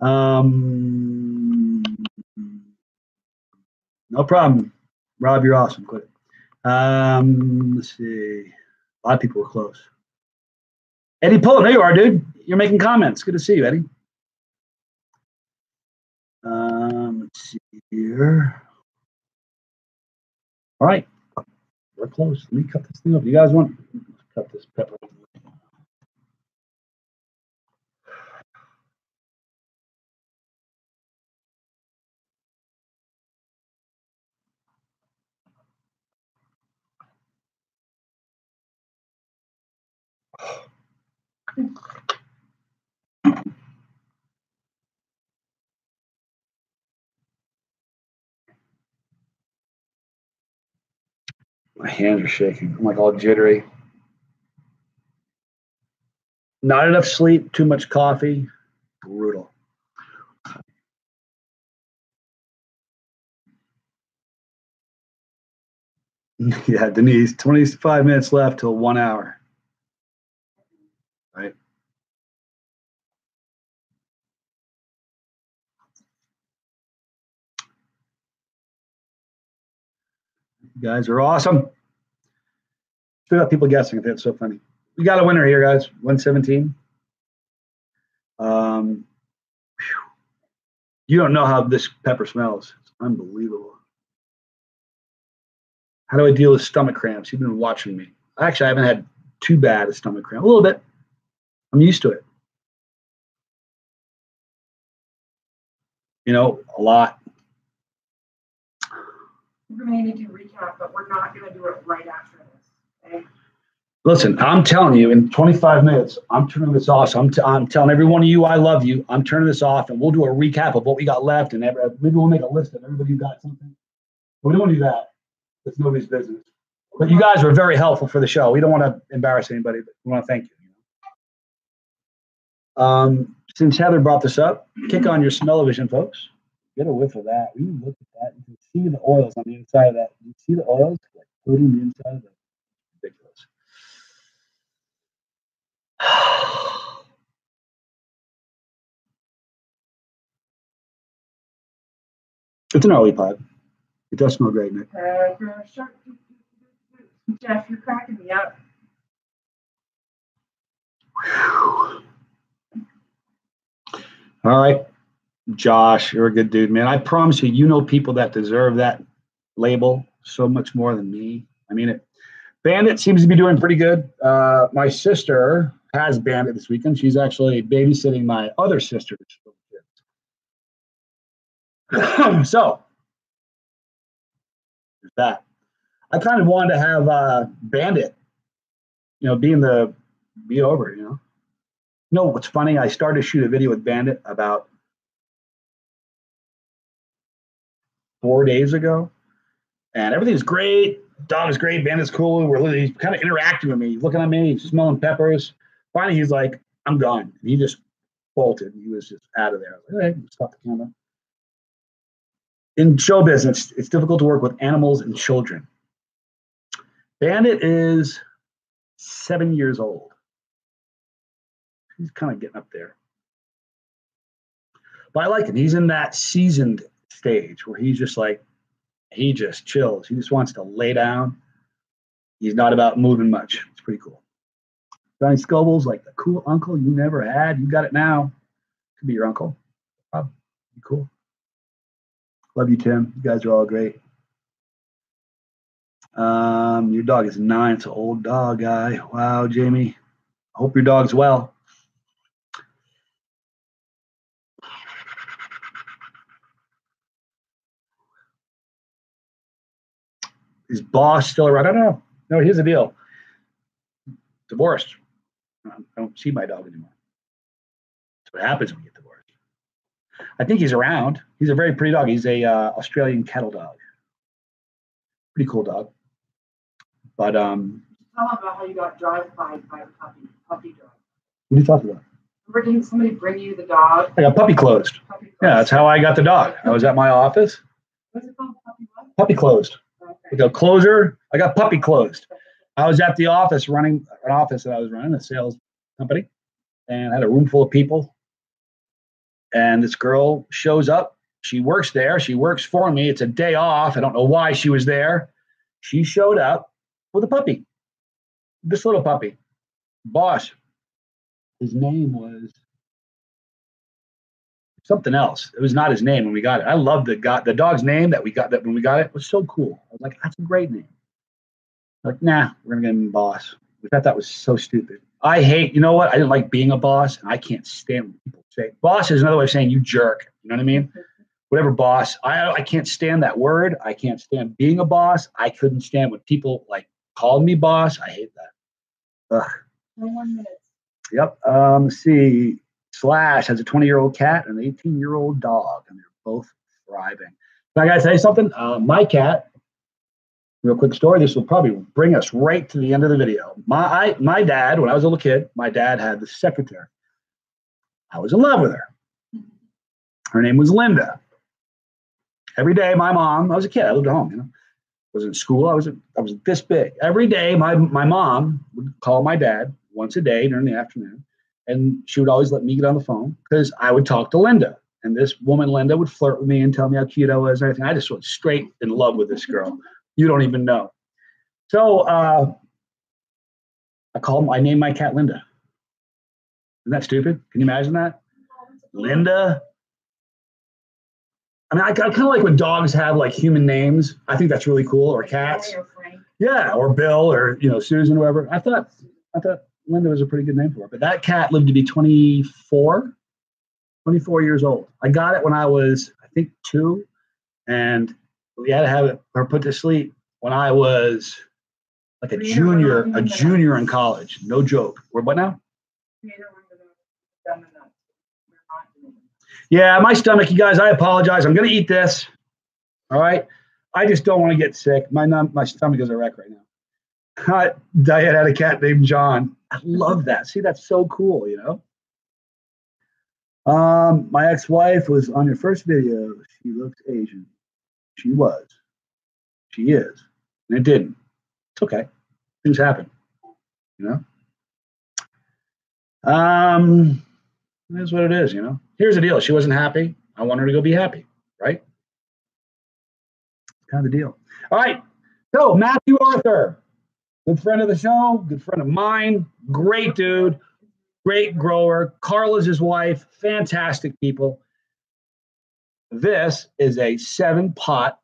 No problem. Rob, you're awesome. Quit. Let's see. A lot of people were close. Eddie Pullen, there you are, dude. You're making comments. Good to see you, Eddie. Let's see here. All right. We're close. Let me cut this thing up. You guys want to cut this pepper? My hands are shaking. I'm like all jittery. Not enough sleep, too much coffee. Brutal. Yeah, Denise, 25 minutes left till 1 hour. Right. You guys are awesome. Still got people guessing. That's so funny. We got a winner here, guys. 117. You don't know how this pepper smells. It's unbelievable. How do I deal with stomach cramps? You've been watching me. Actually, I haven't had too bad a stomach cramp. A little bit. I'm used to it. You know, a lot. We're going to need to recap, but we're not going to do it right after this. Okay? Listen, I'm telling you, in 25 minutes, I'm turning this off. So I'm telling every one of you I love you. I'm turning this off, and we'll do a recap of what we got left, and maybe we'll make a list of everybody who got something. But we don't do that. It's nobody's business. But you guys were very helpful for the show. We don't want to embarrass anybody, but we want to thank you. Since Heather brought this up, kick on your smell-o-vision, folks. Get a whiff of that. You can look at that. You can see the oils on the inside of that. You see the oils like coating the inside of it. Ridiculous. It's an early pod. It does smell great, Nick. Jeff, you're cracking me up. All right. Josh, you're a good dude, man. I promise you, you know people that deserve that label so much more than me. I mean it. Bandit seems to be doing pretty good. My sister has Bandit this weekend. She's actually babysitting my other sister's kids. So, there's that. I kind of wanted to have Bandit, you know, be over, you know. You know what's funny? I started to shoot a video with Bandit about 4 days ago, and everything's great. Dog is great. Bandit's cool. He's kind of interacting with me. He's looking at me. He's smelling peppers. Finally, he's like, "I'm gone." And he just bolted. He was just out of there. I was like, "Okay, stop the camera." In show business, it's difficult to work with animals and children. Bandit is 7 years old. He's kind of getting up there. But I like him. He's in that seasoned stage where he's just like, he just chills. He just wants to lay down. He's not about moving much. It's pretty cool. Johnny Scoville's like the cool uncle you never had. You got it now. Could be your uncle. Be cool. Love you, Tim. You guys are all great. Your dog is 9. It's an old dog, guy. Wow, Jamie. I hope your dog's well. Is boss still around? I don't know. No, here's the deal. Divorced. I don't see my dog anymore. That's what happens when you get divorced. I think he's around. He's a very pretty dog. He's a Australian kettle dog. Pretty cool dog. But tell them about how you got drive-by by a puppy dog. What are you talking about? Remember, didn't somebody bring you the dog? I got puppy closed. Yeah, that's how I got the dog. I was at my office. What's it called? Puppy what? Puppy closed. Okay. Like a closer. I got puppy closed. I was at the office running an office that I was running, a sales company, and I had a room full of people. And this girl shows up. She works there. She works for me. It's a day off. I don't know why she was there. She showed up with a puppy. This little puppy. Boss. His name was something else. It was not his name when we got it. I love the dog's name that we got when we got it. It was so cool. I was like, that's a great name. Like, nah, we're gonna get him boss. We thought that was so stupid. I hate, you know what? I didn't like being a boss, and I can't stand when people say boss is another way of saying you jerk. You know what I mean? Whatever boss. I can't stand that word. I can't stand being a boss. I couldn't stand when people like called me boss. I hate that. Ugh. 21 minutes. Yep. Let's see. Slash has a 20-year-old cat and an 18-year-old dog, and they're both thriving. But I gotta tell you something. My cat, real quick story. This will probably bring us right to the end of the video. My dad, when I was a little kid, my dad had the secretary. I was in love with her. Her name was Linda. Every day, my mom, I was a kid, I lived at home, I was in school, I was this big. Every day, my mom would call my dad once a day during the afternoon, and she would always let me get on the phone because I would talk to Linda. And this woman, Linda, would flirt with me and tell me how cute I was and everything. I just was straight in love with this girl. You don't even know. So I named my cat Linda. Isn't that stupid? Can you imagine that? Linda. I mean, I kind of like when dogs have like human names. I think that's really cool. Or cats. Yeah, or Bill, or Susan, or whoever. I thought Linda was a pretty good name for her. But that cat lived to be 24 years old. I got it when I was, I think, 2, and we had to have her put to sleep when I was like a junior in college. No joke. What now? Yeah, my stomach, you guys, I apologize. I'm going to eat this. All right. I just don't want to get sick. My stomach is a wreck right now. Diane had a cat named John. I love that. See, that's so cool, My ex-wife was on your first video. She looks Asian. She was. She is. And it didn't. It's okay. Things happen. That's what it is, Here's the deal. She wasn't happy. I want her to go be happy, right? Kind of the deal. All right. So Matthew Arthur, good friend of the show, good friend of mine, great dude, great grower. Carla's his wife, fantastic people. This is a 7-pot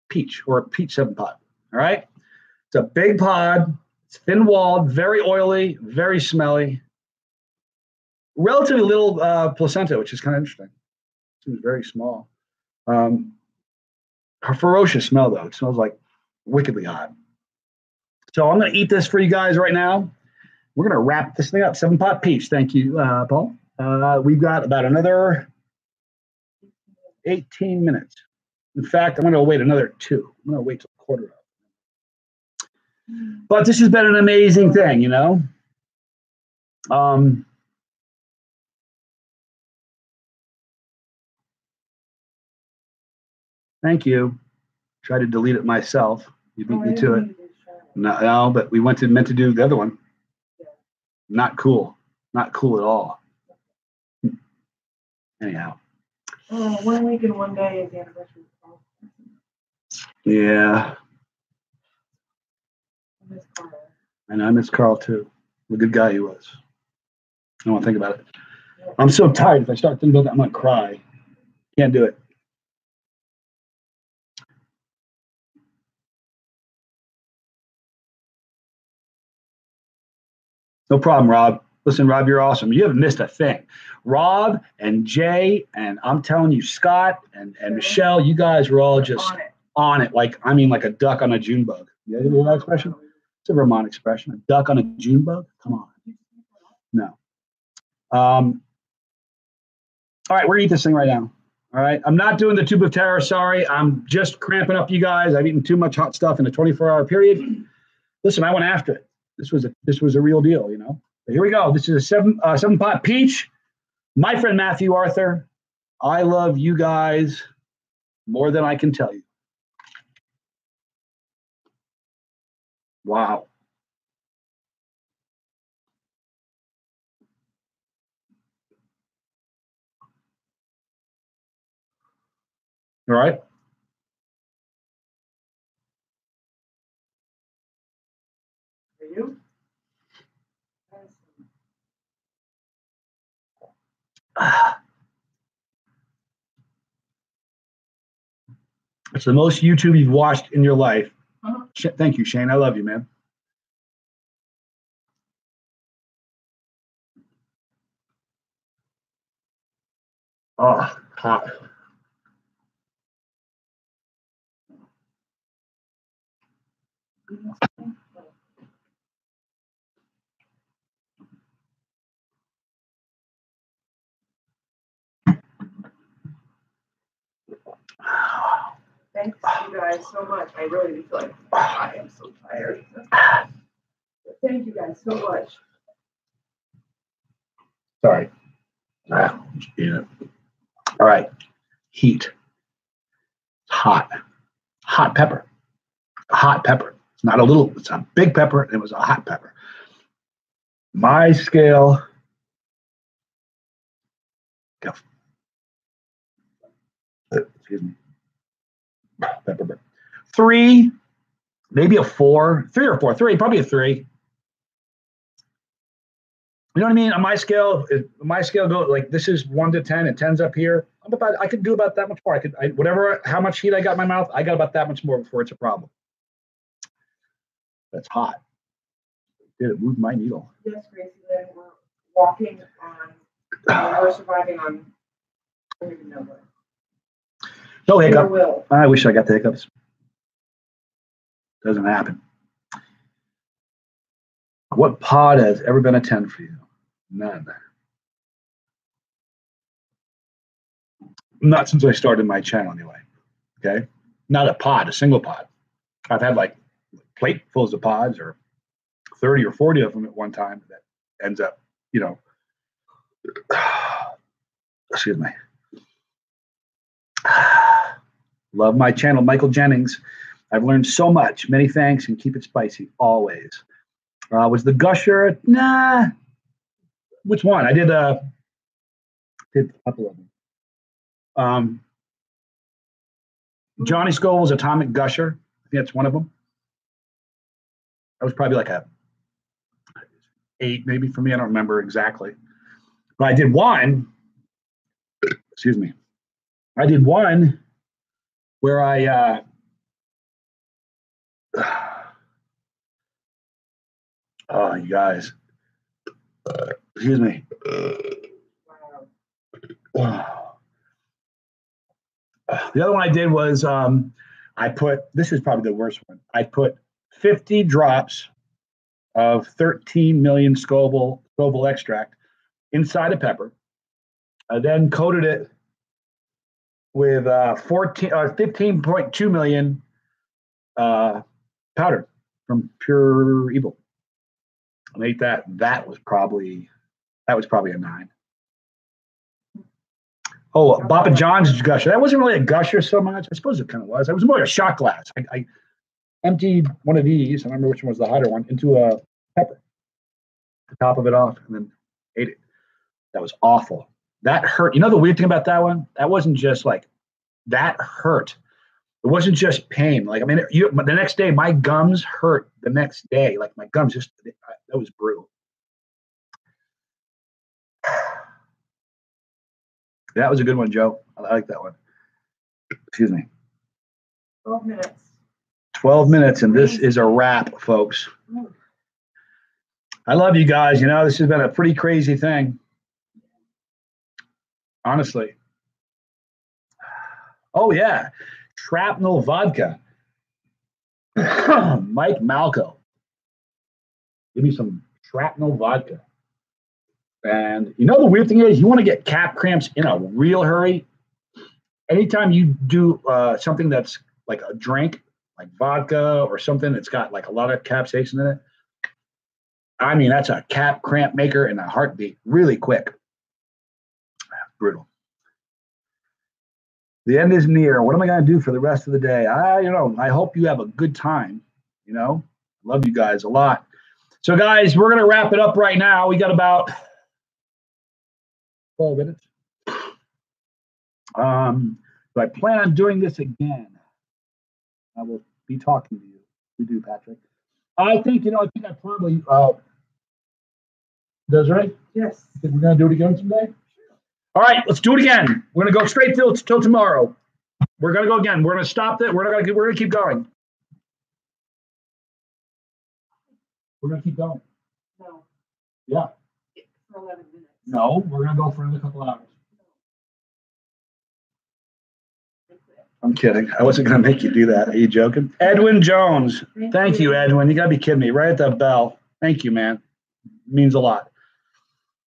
peach, or a peach 7-pot. All right. It's a big pod. It's thin-walled, very oily, very smelly. Relatively little placenta, which is kind of interesting. Seems very small. Her ferocious smell, though. It smells like wickedly hot. So I'm going to eat this for you guys right now. We're going to wrap this thing up. 7-pot peach. Thank you, Paul. We've got about another 18 minutes. In fact, I'm going to wait another 2. I'm going to wait till a quarter of. But this has been an amazing thing, Thank you. Tried to delete it myself. You beat me to it. No, but we meant to do the other one. Not cool. Not cool at all. Anyhow. 1 week and 1 day is the anniversary. Yeah. And I miss Carl too. What a good guy he was. I don't want to think about it. I'm so tired. If I start thinking about that, I'm going to cry. Can't do it. No problem, Rob. Listen, Rob, you're awesome. You haven't missed a thing. Rob and Jay, and I'm telling you, Scott and Michelle, you guys were all just on it. Like a duck on a June bug. You ever hear that expression? It's a Vermont expression. A duck on a June bug? Come on. No. All right, we're going to eat this thing right now. All right. I'm not doing the tube of terror. Sorry. I'm just cramping up you guys. I've eaten too much hot stuff in a 24-hour period. Listen, I went after it. This was a real deal, But here we go. This is a 7-pot peach. My friend Matthew Arthur. I love you guys more than I can tell you. Wow. All right. For you? It's the most YouTube you've watched in your life. Thank you, Shane. I love you, man. Oh, hot. Thanks, you guys, so much. I really do feel like I am so tired. Thank you guys so much. Sorry. Yeah. All right. Heat. Hot. Hot pepper. Hot pepper. It's not a little, it's a big pepper. It was a hot pepper. My scale. Excuse me. Pepper. 3, maybe a 4, 3 or 4, 3, probably a 3. You know what I mean? On my scale, goes like this is 1 to 10, and 10's up here. I could do about that much more. Whatever, how much heat I got in my mouth, I got about that much more before it's a problem. That's hot. Did it move my needle? Yes, Gracie, then we're walking on, we're surviving on, I don't even know what. No hiccup. I wish I got the hiccups. Doesn't happen. What pod has ever been a 10 for you? None. Not since I started my channel anyway. Okay? Not a pod, a single pod. I've had like platefuls of pods or 30 or 40 of them at one time that ends up, you know, excuse me. Love my channel, Michael Jennings. I've learned so much. Many thanks, and keep it spicy always. Was the gusher? Nah. Which one? I did a couple of them. Johnny Scoville's Atomic Gusher. I think that's one of them. That was probably like a 8 maybe for me. I don't remember exactly. But I did one. Excuse me. I did one where I oh, you guys. Excuse me. The other one I did was I put, this is probably the worst one. I put 50 drops of 13 million Scoville extract inside a pepper. I then coated it with 15.2 million powder from Pure Evil. I ate that. That was probably a 9. Oh, Papa John's gusher. That wasn't really a gusher so much. I suppose it kind of was. It was more like a shot glass. I emptied one of these, I don't remember which one was the hotter one, into a pepper. The top of it off, and then ate it. That was awful. That hurt. You know the weird thing about that one? That wasn't just like, that hurt. It wasn't just pain. Like, I mean, the next day, my gums hurt the next day. Like, my gums just, that was brutal. That was a good one, Joe. I like that one. Excuse me. 12 minutes. 12 minutes, and this is a wrap, folks. I love you guys. You know, this has been a pretty crazy thing. Honestly. Oh, yeah. Shrapnel vodka. Mike Malco. Give me some shrapnel vodka. And you know the weird thing is, you want to get cap cramps in a real hurry. Anytime you do something that's like a drink, like vodka or something that's got like a lot of capsaicin in it, I mean, that's a cap cramp maker in a heartbeat, really quick. Brutal. The end is near. What am I going to do for the rest of the day? I hope you have a good time. You know, love you guys a lot. So, guys, we're going to wrap it up right now. We got about 12 minutes. So I plan on doing this again. I will be talking to you. You do, Patrick. I think I probably, Desiree? Yes. You think we're going to do it again someday? All right, let's do it again. We're going to go straight till tomorrow. We're going to go again. We're going to stop it. We're going to keep going. We're going to keep going. No. Yeah. For 11 minutes. No, we're going to go for another couple hours. I'm kidding. I wasn't going to make you do that. Are you joking? Edwin Jones. Thank you, Edwin. You got to be kidding me. Right at the bell. Thank you, man. It means a lot.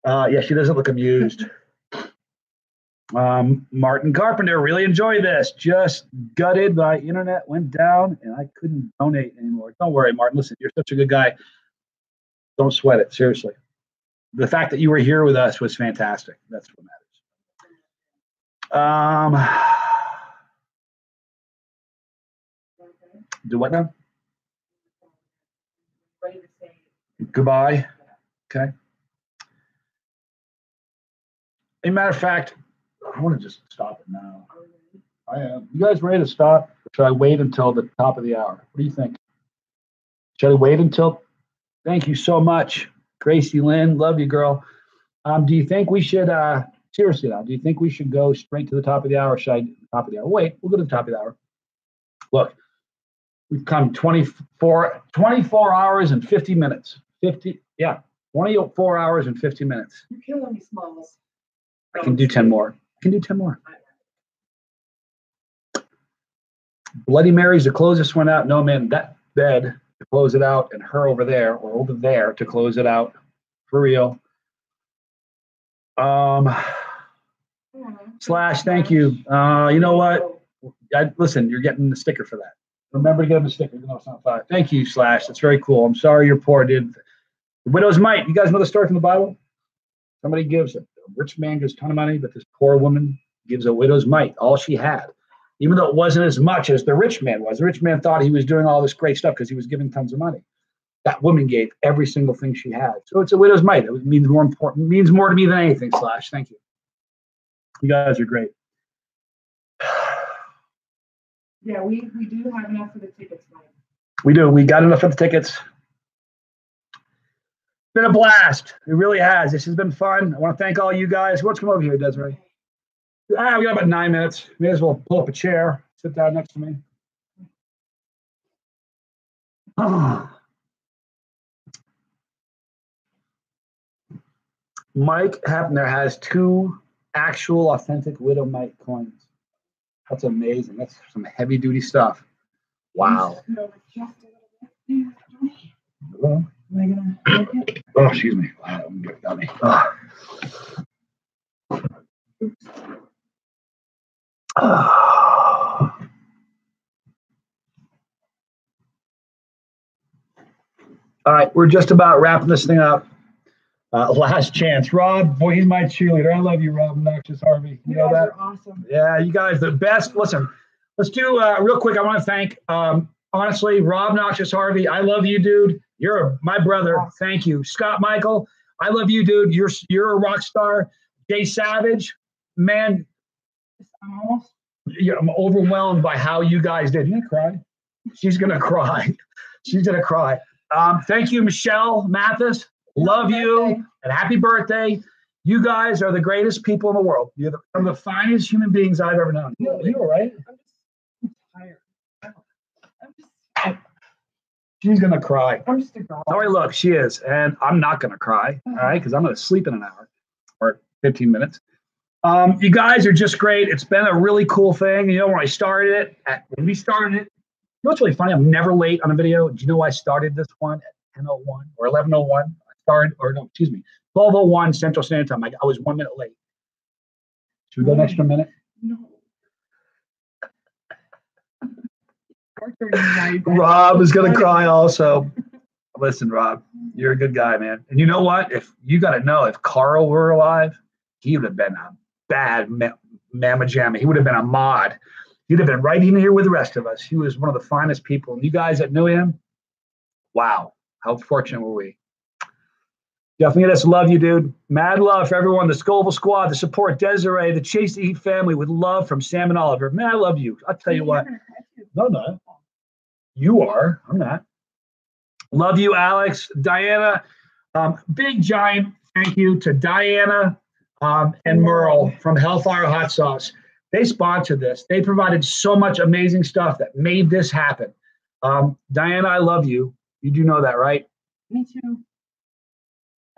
Yeah, she doesn't look amused. Martin Carpenter, really enjoyed this. Just gutted. My internet went down and I couldn't donate anymore. Don't worry, Martin. Listen, you're such a good guy. Don't sweat it. Seriously. The fact that you were here with us was fantastic. That's what matters. Do what now? Goodbye. Okay. As a matter of fact, I want to just stop it now. I am. You guys ready to stop? Or should I wait until the top of the hour? What do you think? Should I wait until? Thank you so much, Gracie Lynn. Love you, girl. Do you think we should, seriously now, do you think we should go straight to the top of the hour? Or should I, top of the hour? Wait, we'll go to the top of the hour. Look, we've come 24 hours and 50 minutes. 24 hours and 50 minutes. You're killing me, Smalls. I can do 10 more. I can do 10 more. Bloody Mary's to close this one out. No, man, that bed to close it out and her over there or over there to close it out. For real. Slash, thank you. You know what? Listen, you're getting the sticker for that. Remember to give him a sticker, even though it's not 5. Thank you, Slash. That's very cool. I'm sorry you're poor, dude. The widow's mite. You guys know the story from the Bible? Somebody gives a rich man gives a ton of money, but this poor woman gives a widow's mite, all she had. Even though it wasn't as much as the rich man was. The rich man thought he was doing all this great stuff because he was giving tons of money. That woman gave every single thing she had. So it's a widow's mite. It means more important, means more to me than anything, Slash. Thank you. You guys are great. Yeah, we do have enough for the tickets, Mike. We do. We got enough for the tickets. It's been a blast. It really has. This has been fun. I want to thank all you guys. Let's come over here, Desiree. We got about 9 minutes. May as well pull up a chair, sit down next to me. Mike Hepner has 2 actual authentic widow mite coins. That's amazing. That's some heavy duty stuff. Wow. Hello? Am I gonna make it? Oh, excuse me. Got me. Oh. All right, we're just about wrapping this thing up. Last chance. Rob, boy, he's my cheerleader. I love you, Rob. Noxious Harvey. You know that? Awesome. Yeah, you guys the best. Listen, let's do real quick. I want to thank, honestly, Rob Noxious Harvey. I love you, dude. You're my brother. Awesome. Thank you. Scott Michael, I love you, dude. You're a rock star. Jay Savage, man. I'm overwhelmed by how you guys did. You gonna cry? She's gonna cry. She's gonna cry. Thank you, Michelle Mathis. Love you and happy birthday. You guys are the greatest people in the world. You're some of the finest human beings I've ever known. You all right? I'm tired. I'm just. She's gonna cry. I'm just a girl. All right, look, she is, and I'm not gonna cry. All right, because I'm gonna sleep in an hour or 15 minutes. You guys are just great. It's been a really cool thing. You know, when we started it, you know what's really funny? I'm never late on a video. Do you know why I started this one at 10:01 or 11:01? Or no, excuse me, 12:01 Central Standard Time. I was 1 minute late. Should we go an extra minute? No. Rob is going to cry also. Listen, Rob, you're a good guy, man. And you know what? If you got to know, if Carl were alive, he would have been a bad mamma jamma. He would have been a mod. He'd have been right in here with the rest of us. He was one of the finest people. And you guys that knew him, wow, how fortunate were we? Definitely just love you, dude. Mad love for everyone, the Scoville squad, the support, Desiree, the Chase the Heat family with love from Sam and Oliver. Man, I love you. I'll tell you what. No. You are. I'm not. Love you, Alex. Diana, big giant thank you to Diana and Merle from Hellfire Hot Sauce. They sponsored this. They provided so much amazing stuff that made this happen. Diana, I love you. You do know that, right? Me too.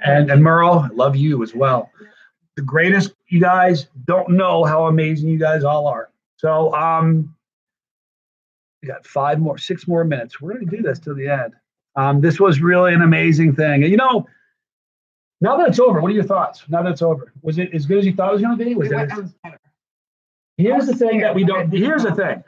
And Merle, I love you as well. The greatest. You guys don't know how amazing you guys all are. So we got 6 more minutes. We're going to do this till the end. This was really an amazing thing. And, you know, Now that it's over, what are your thoughts? Now that it's over, was it as good as you thought it was going to be? Was it? Here's the thing that we don't. Here's the thing.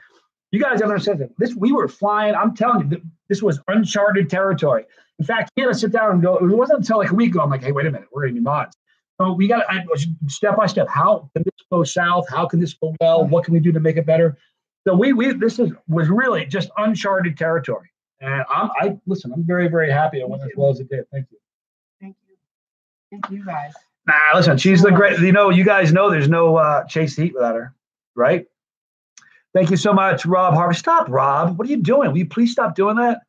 You guys don't understand that. This we were flying. I'm telling you, this was uncharted territory. In fact, we had to sit down and go. It wasn't until like a week ago. I'm like, hey, wait a minute, we're going to be mods. So we got step by step. How can this go south? How can this go well? What can we do to make it better? So was really just uncharted territory. And listen. I'm very, very happy it went as well as it did. Thank you. Thank you. Thank you guys. Nah, listen, she's the great. You guys know there's no Chase the Heat without her, right? Thank you so much, Rob Harvey. Stop, Rob. What are you doing? Will you please stop doing that?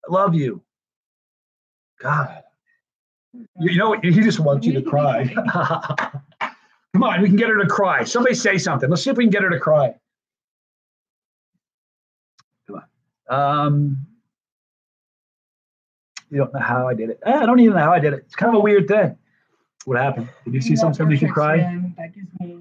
I love you. God. You know what? He just wants you to cry. Come on, we can get her to cry. Somebody say something. Let's see if we can get her to cry. Come on. You don't know how I did it. I don't even know how I did it. It's kind of a weird thing. What happened? Did you see something you should cry? That gives me.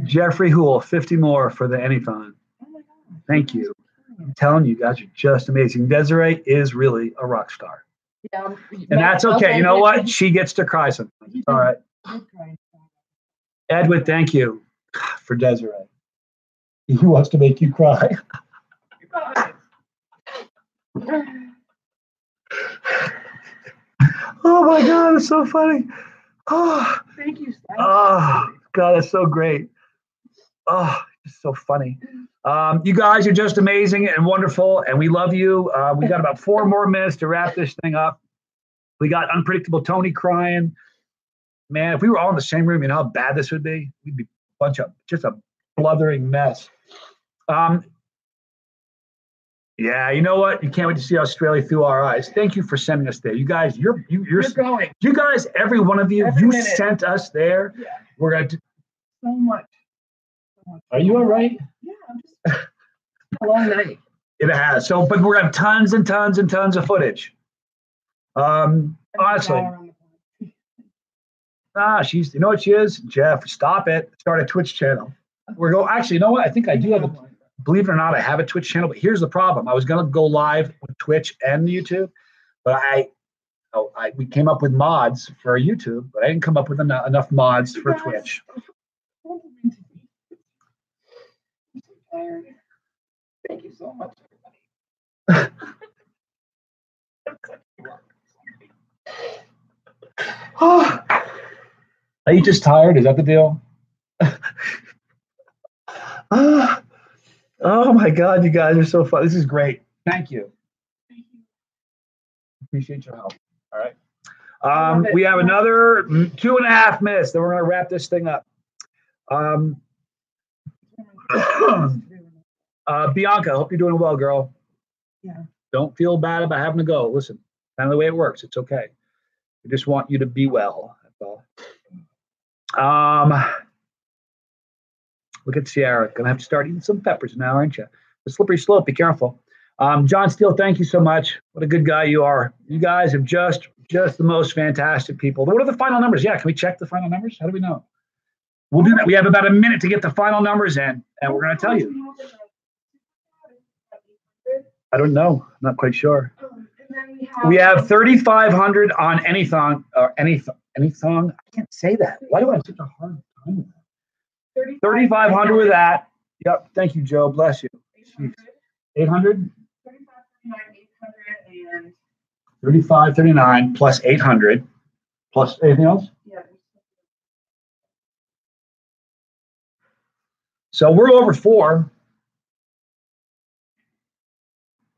Jeffrey Hool, 50 more for the Anython. Oh my God. Thank you. I'm telling you, guys are just amazing. Desiree is really a rock star. Yeah, and that's okay. You know what? She gets to cry sometimes. It's all right. Edwin, thank you for Desiree. He wants to make you cry. Oh my God, it's so funny. Oh, thank you. Oh God, that's so great. Oh, it's so funny. You guys are just amazing and wonderful, and we love you. We got about 4 more minutes to wrap this thing up. We got Unpredictable Tony crying. Man, if we were all in the same room, you know how bad this would be? We'd be just a blubbering mess. Yeah, you know what? You can't wait to see Australia through our eyes. Thank you for sending us there. You guys, you're going. You guys, every one of you, you sent us there. Yeah. We're going to do so much. Are you all right? Yeah, I'm just a long night. It has. So, but we're going to have tons and tons and tons of footage. Honestly. You know what she is? Jeff, stop it. Start a Twitch channel. Actually, you know what? I think I do have believe it or not, I have a Twitch channel, but here's the problem. I was going to go live on Twitch and YouTube, but we came up with mods for YouTube, but I didn't come up with enough mods for Twitch. Thank you so much, everybody. Are you just tired? Is that the deal? Oh my God, you guys are so fun. This is great. Thank you. Appreciate your help. All right. We have another 2.5 minutes, then we're going to wrap this thing up. Bianca, hope you're doing well, girl. Yeah. Don't feel bad about having to go. Listen, kind of the way it works. It's okay. We just want you to be well. That's all. Look at Sierra. Gonna have to start eating some peppers now, aren't you? The slippery slope. Be careful. John Steele, thank you so much. What a good guy you are. You guys are just the most fantastic people. What are the final numbers? Yeah, can we check the final numbers? How do we know? We'll do that. We have about a minute to get the final numbers in, and we're going to tell you. I don't know. I'm not quite sure. We have 3,500 on Anython. Anython? I can't say that. Why do I have such a hard time with that? 3,500 with that. Yep. Thank you, Joe. Bless you. 800? 3539 plus 800 plus anything else? Yeah. So we're over 4.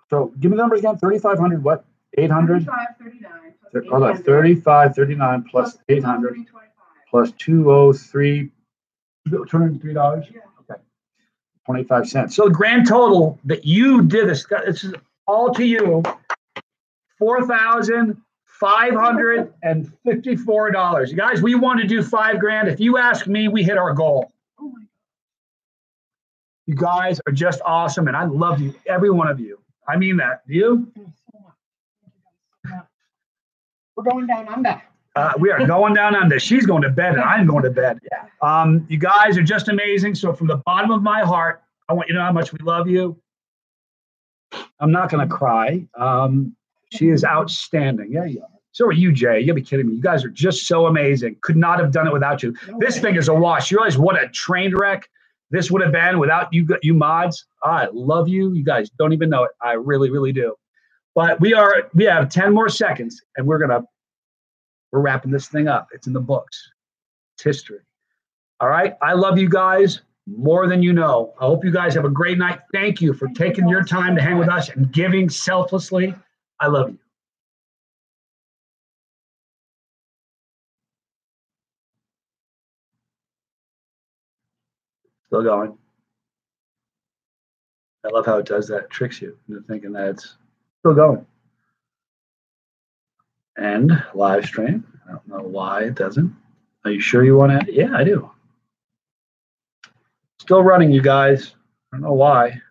So give me the numbers again. 3,500 what? 800? 3539. Hold on. 3539 plus 800 plus 203. $203? Yeah. Okay. 25 cents. So the grand total that you did this is all to you. $4,554. You guys, we want to do $5,000. If you ask me, we hit our goal. Oh my God. You guys are just awesome, and I love you, every one of you. I mean that. Do you? Thank you so much. Thank you guys so much. We're going down under. We are going down under. She's going to bed, and I'm going to bed. Yeah. You guys are just amazing. So from the bottom of my heart, I want you to know how much we love you. I'm not going to cry. She is outstanding. Yeah, you are. So are you, Jay. You'll be kidding me. You guys are just so amazing. Could not have done it without you. This thing is a wash. You realize what a train wreck this would have been without you mods? I love you. You guys don't even know it. I really, really do. But we have 10 more seconds, and we're wrapping this thing up. It's in the books. It's history. All right. I love you guys more than you know. I hope you guys have a great night. Thank you for taking your time to hang with us and giving selflessly. I love you. Still going. I love how it does that. It tricks you into thinking that it's still going. And live stream. I don't know why it doesn't. Are you sure you want to add it? Yeah, I do. Still running, you guys. I don't know why.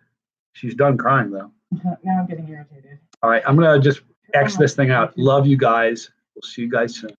She's done crying, though. Now I'm getting irritated. All right, I'm going to just X this thing out. Love you guys. We'll see you guys soon.